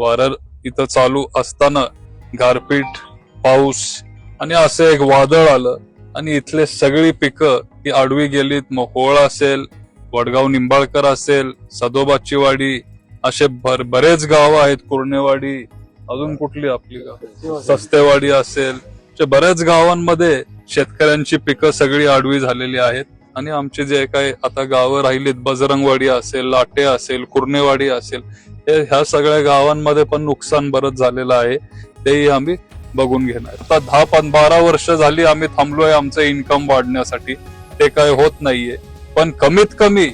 वारा इथं चालू असताना गारपीट, पाऊस आणि असं एक वादळ आलं आणि इथले सगळी पिकं ही आडवी गेलीत. मग होळ असेल, वडगाव निंबाळकर असेल, सदोबाची वाडी, असे बरेच गावं आहेत, कुर्णेवाडी, अजून कुठली आपली गाव, सस्तेवाडी असेल, बऱ्याच गावांमध्ये शेतकऱ्यांची पिकं सगळी आडवी झालेली आहेत. आणि आमचे जे काही आता गावं राहिलीत, बजरंगवाडी असेल, लाटे असेल, कुर्णेवाडी असेल, ह्या सगळ्या गावांमध्ये पण नुकसान बरंच झालेलं आहे. तेही आम्ही बघून घेणार. आता 10-12 वर्ष झाली आम्ही थांबलोय आमचं इन्कम वाढण्यासाठी, ते काय होत नाहीये. पण कमीत कमी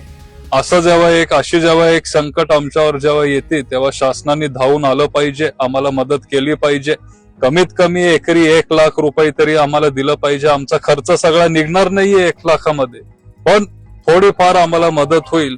असं जेव्हा एक संकट आमच्यावर जेव्हा येते तेव्हा शासनाने धावून आलं पाहिजे, आम्हाला मदत केली पाहिजे. कमीत कमी एकरी 1 लाख रुपये तरी आम्हाला दिलं पाहिजे. आमचा खर्च सगळा निघणार नाहीये 1 लाखामध्ये, पण थोडीफार आम्हाला मदत होईल